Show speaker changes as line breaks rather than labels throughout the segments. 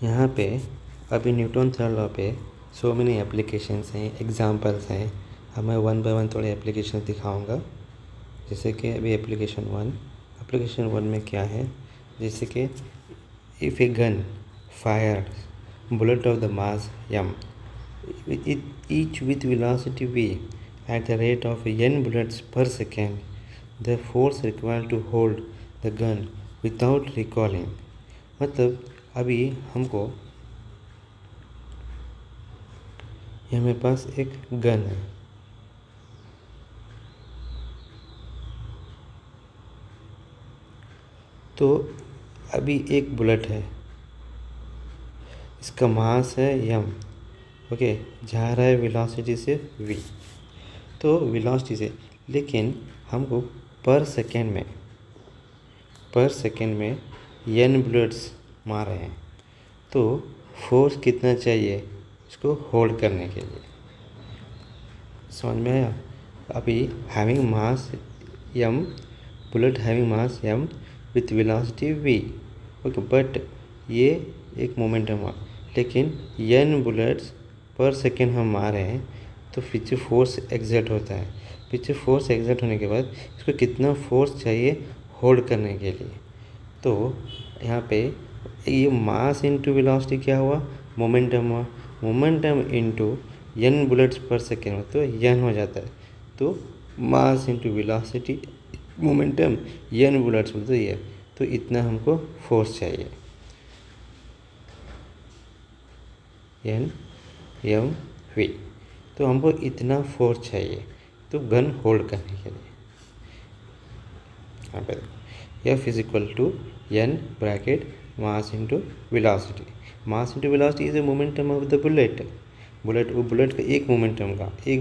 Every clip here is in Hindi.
यहाँ पे अभी न्यूटन थर्ड लॉ पे सो मेनी एप्लीकेशंस हैं, एग्जांपल्स हैं। अब मैं वन बाय वन थोड़े एप्लीकेशन दिखाऊंगा। जैसे कि अभी एप्लीकेशन वन में क्या है, जैसे कि if a gun fire bullet of the mass m each with velocity v at the rate of n bullets per second, the force required to hold the gun without recoiling। मतलब अभी हमको ये मेरे पास एक गन है, तो अभी एक बुलेट है, इसका मास है m, ओके, जा रहा है वेलोसिटी से v, तो वेलोसिटी से, लेकिन हमको पर सेकेंड में n बुलेट्स मार रहे हैं, तो फोर्स कितना चाहिए इसको होल्ड करने के लिए। समझ में आया? अभी having mass m, bullet having mass m with velocity v, okay, but ये एक मोमेंटम हुआ, लेकिन n बुलेट्स पर सेकेंड हम मार रहे हैं, तो पीछे फोर्स एग्जर्ट होता है। पीछे फोर्स एग्जर्ट होने के बाद इसको कितना फोर्स चाहिए होल्ड करने के लिए, तो यहाँ पे ये मास इंटू वेलोसिटी क्या हुआ, मोमेंटम हुआ, मोमेंटम इंटू n बुलेट्स पर सेकेंड, तो n हो जाता है, तो मास into velocity momentum n bullets बोलते ये, तो इतना हमको फोर्स चाहिए, n m v, तो हमको इतना फोर्स चाहिए तो गन होल्ड करने के लिए। यहाँ पर F is equal to n bracket mass into velocity. Mass into velocity is a momentum of the bullet. Bullet का एक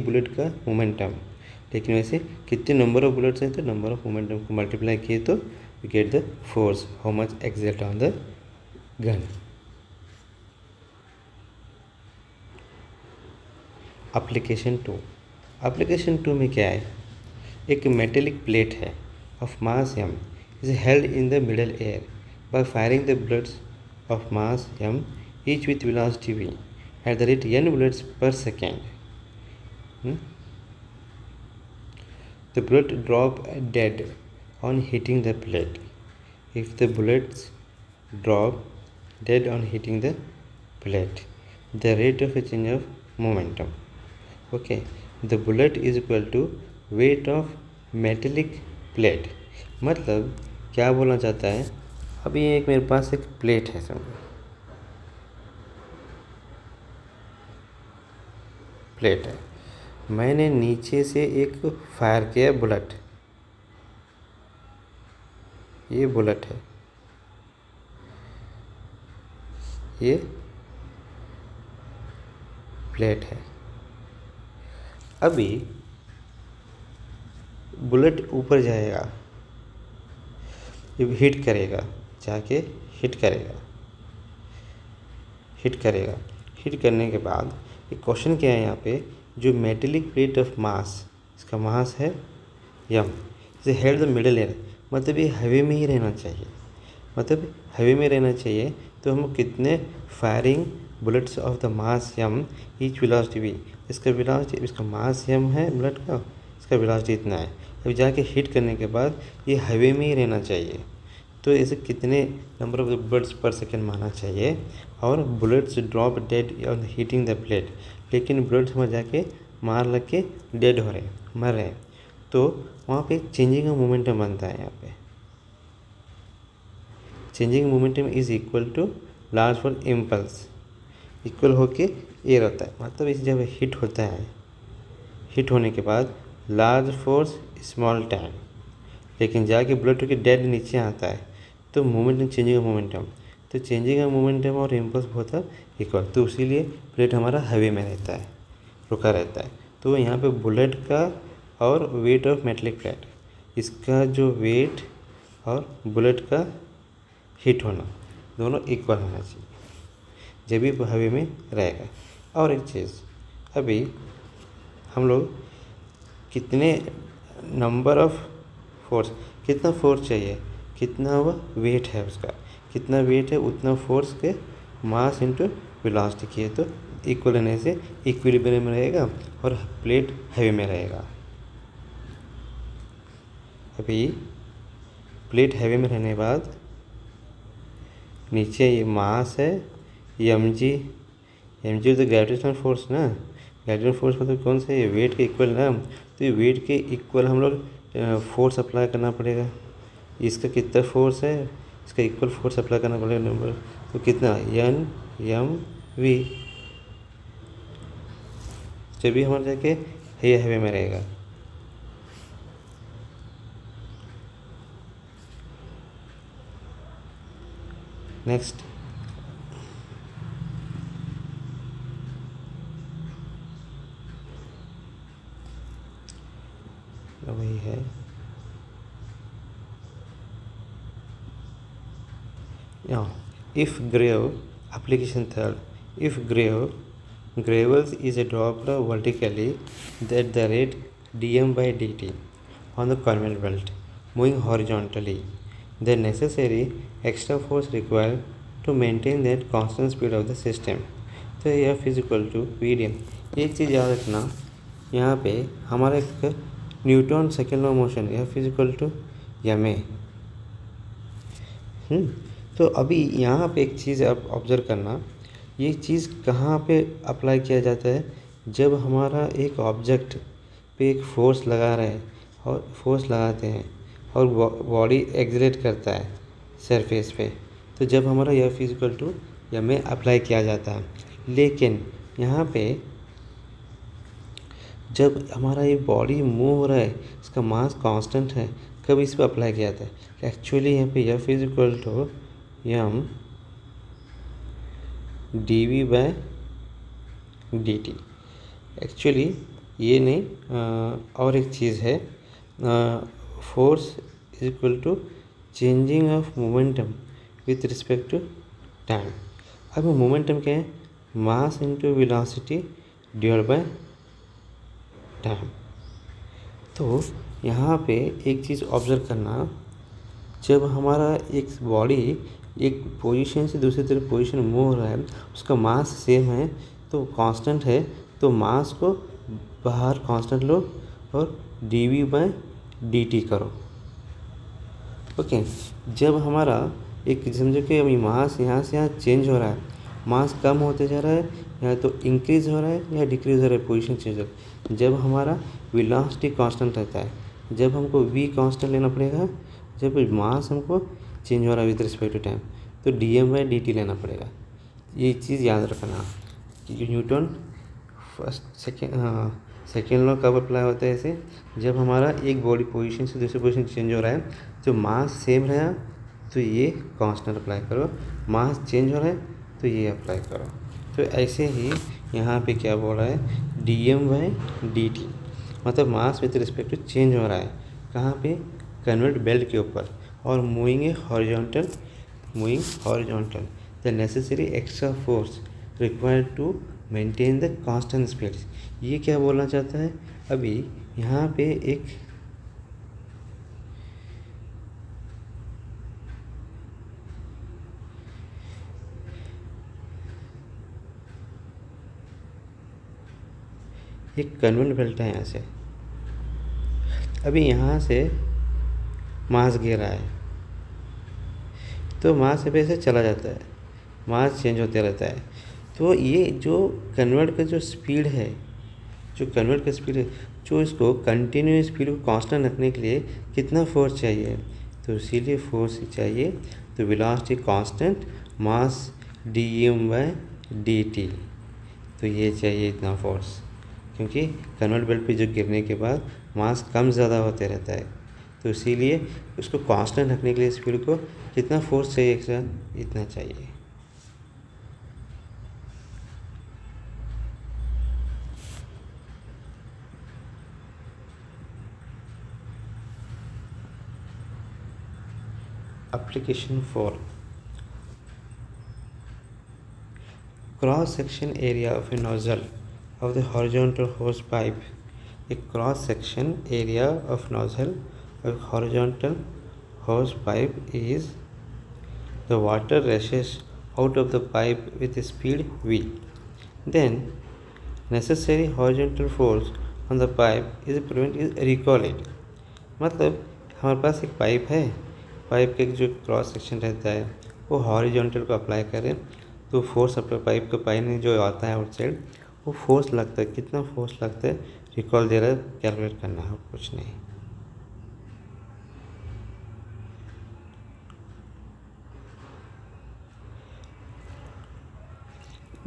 बुलेट का मोमेंटम, लेकिन वैसे कितने नंबर ऑफ बुलेट्स हैं, तो नंबर ऑफ मोमेंटम को मल्टीप्लाई किए तो we get the force, how much exert on the gun. Application two में क्या है, एक मेटेलिक प्लेट है of mass m is held in the middle air by firing the bullets of mass m each with velocity v at the rate n bullets per second। The bullet drop dead on hitting the plate। If the bullets drop dead on hitting the plate, the rate of a change of momentum, okay, the bullet is equal to weight of metallic plate। मतलब क्या बोलना चाहता है, अभी एक मेरे पास एक प्लेट है, समझो प्लेट है, मैंने नीचे से एक फायर किया बुलेट, ये बुलेट है, ये प्लेट है। अभी बुलेट ऊपर जाएगा, हिट करेगा, जाके हिट करने के बाद एक क्वेश्चन क्या है यहाँ पे, जो मेटेलिक प्लेट ऑफ मास, इसका मास है m, इसे हेल्ड द मिडल एयर, मतलब ये हवा में ही रहना चाहिए, तो हम कितने firing bullets of the mass m each velocity v, इसका मास m है बुलेट का, इसका वेलोसिटी इतना है, अभी जाके हिट करने के बाद ये हवा में ही रहना चाहिए, तो ऐसे कितने नंबर ऑफ बुलेट्स पर सेकेंड मारना चाहिए, और bullets drop dead on heating the plate, लेकिन बुलेट्स में जाके मार लग के डेड हो रहे हैं, मर रहे हैं, तो वहाँ पे चेंजिंग ऑफ मोमेंटम बनता है। यहाँ पे changing momentum is equal to large for impulse, equal होके एयर होता है, मतलब इस जब हिट होता है, हिट होने के बाद लार्ज फोर्स स्मॉल टाइम, लेकिन जाके बुलेट के डेड नीचे आता है, तो मोमेंटम चेंजिंग ऑफ मोमेंटम, तो चेंजिंग ऑफ मोमेंटम और इम्पल्स बहुत इक्वल, तो इसीलिए प्लेट हमारा हवा में रहता है, रुका रहता है। तो यहाँ पे बुलेट का और वेट ऑफ मेटेलिक प्लेट, इसका जो वेट और बुलेट का हिट होना दोनों इक्वल होना चाहिए, जब भी हवा में रहेगा। और एक चीज़, अभी हम लोग कितने नंबर ऑफ फोर्स, कितना फोर्स चाहिए, कितना हुआ वेट है उसका, कितना वेट है उतना फोर्स के मास इंटू वेलोसिटी किए तो इक्वल रहने से इक्विलिब्रियम में रहेगा और प्लेट हैवी में रहेगा। अभी प्लेट हैवी में रहने के बाद नीचे ये मास है, ये mg तो ग्रेविटेशनल फोर्स ना, ग्रेविटेशनल फोर्स मतलब कौन सा, ये वेट के इक्वल ना, तो ये वेट के इक्वल हम लोग फोर्स अप्लाई करना पड़ेगा। इसका कितना फोर्स है, इसका इक्वल फोर्स अप्लाई करना पड़ेगा नंबर, तो कितना एन एम वी, जब भी हमारे जाके ये हैवी में रहेगा। नेक्स्ट वही है, if grave application third, if gravels is dropped vertically at the rate dm by dt on the conveyor belt moving horizontally, the necessary extra force required to maintain that constant speed of the system, तो F is equal to V D M. एक चीज़ याद रखना, यहाँ पे हमारा एक Newton second law motion F is equal to M A. तो अभी यहाँ पे एक चीज़ आप ऑब्ज़र्व करना, ये चीज़ कहाँ पे अप्लाई किया जाता है, जब हमारा एक ऑब्जेक्ट पे एक फोर्स लगा रहे हैं और फोर्स लगाते हैं और बॉडी एक्सलेट करता है सरफेस पे, तो जब हमारा यह फिजिकल टू या में अप्लाई किया जाता है। लेकिन यहाँ पे जब हमारा ये बॉडी मूव हो रहा है, इसका मास कांस्टेंट है, कब इस पर अप्लाई किया जाता है, एक्चुअली यहाँ पे यह physical to M D V by D T. Actually ये नहीं, और एक चीज़ है, force is equal to changing of momentum with respect to time. अब मोमेंटम क्या है, mass into velocity divide by time. तो यहाँ पे एक चीज़ ऑब्ज़र्व करना, जब हमारा एक बॉडी एक पोजीशन से दूसरी तरफ पोजीशन मूव हो रहा है, उसका मास सेम है तो कांस्टेंट है, तो मास को बाहर कांस्टेंट लो और D V by D T करो। ओके, जब हमारा एक समझो कि अभी मास यहाँ से यहाँ चेंज हो रहा है, मास कम होते जा रहा है या तो इंक्रीज़ हो रहा है या डिक्रीज़ हो रहा है, पोजीशन चेंज हो रहा है। जब हमारा वेलोसिटी कांस्टेंट रहता है, जब हमको वी कांस्टेंट लेना पड़ेगा, जब मास हमको चेंज हो रहा है विद रिस्पेक्ट टू टाइम, तो D M by D T लेना पड़ेगा। ये चीज़ याद रखना कि न्यूटन सेकेंड लॉ कब अप्लाई होता है, ऐसे जब हमारा एक बॉडी पोजीशन से दूसरी पोजीशन चेंज हो रहा है, तो मास सेम रहा तो ये कांस्टेंट अप्लाई करो, मास चेंज हो रहा है तो ये अप्लाई करो। तो ऐसे ही यहाँ पे क्या बोल रहा है, D M by D T, मतलब mass with respect to change हो रहा है, कहाँ पे, कन्वर्ट बेल्ट के ऊपर, और moving horizontal the necessary extra force required to maintain the constant speed. ये क्या बोलना चाहता है, अभी यहाँ पे एक कन्वेयर बेल्ट है, यहाँ से अभी यहाँ से मास गिर रहा है, तो मास पे से चला जाता है, मास चेंज होते रहता है। तो ये जो कन्वर्ट का जो स्पीड है, जो इसको कंटिन्यूस स्पीड को कांस्टेंट रखने के लिए कितना फोर्स चाहिए, तो इसीलिए फोर्स चाहिए, तो velocity constant, mass D M by D T, तो ये चाहिए इतना फोर्स, क्योंकि कन्वर्ट बेल्ट पे जो गिरने के बाद मास कम ज़्यादा होते रहता है, तो इसीलिए उसको कांस्टेंट रखने के लिए स्पीड को कितना फोर्स चाहिए एक्स्ट्रा, इतना चाहिए। Application 4, cross section area of a nozzle of the horizontal hose pipe. A cross section area of nozzle of horizontal hose pipe is the water rushes out of the pipe with speed v. Then necessary horizontal force on the pipe is recall it. मतलब हमारे पास एक पाइप है, पाइप के जो क्रॉस सेक्शन रहता है वो हॉरिजॉन्टल को अप्लाई करें तो फोर्स अपने पाइप के पानी जो आता है आउटसाइड वो फोर्स लगता है, कितना फोर्स लगता है रिकॉल दे रहा है, कैलकुलेट करना है, कुछ नहीं।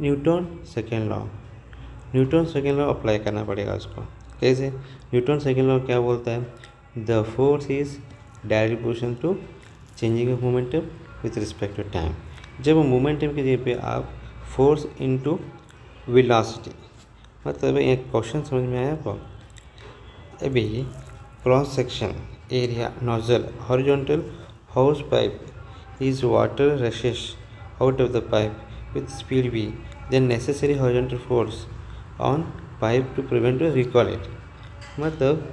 न्यूटन सेकेंड लॉ अप्लाई करना पड़ेगा उसको। कैसे? न्यूटन सेकेंड लॉ क्या बोलता है? The force is direct position to changing of momentum with respect to time. जब मोमेंटम की जगह पे आप फोर्स इनटू वेलोसिटी, मतलब एक क्वेश्चन समझ में आया आपको? अभी cross section area nozzle horizontal house pipe is water rushes out of the pipe with speed v, then necessary horizontal force on pipe to prevent or recoil it। मतलब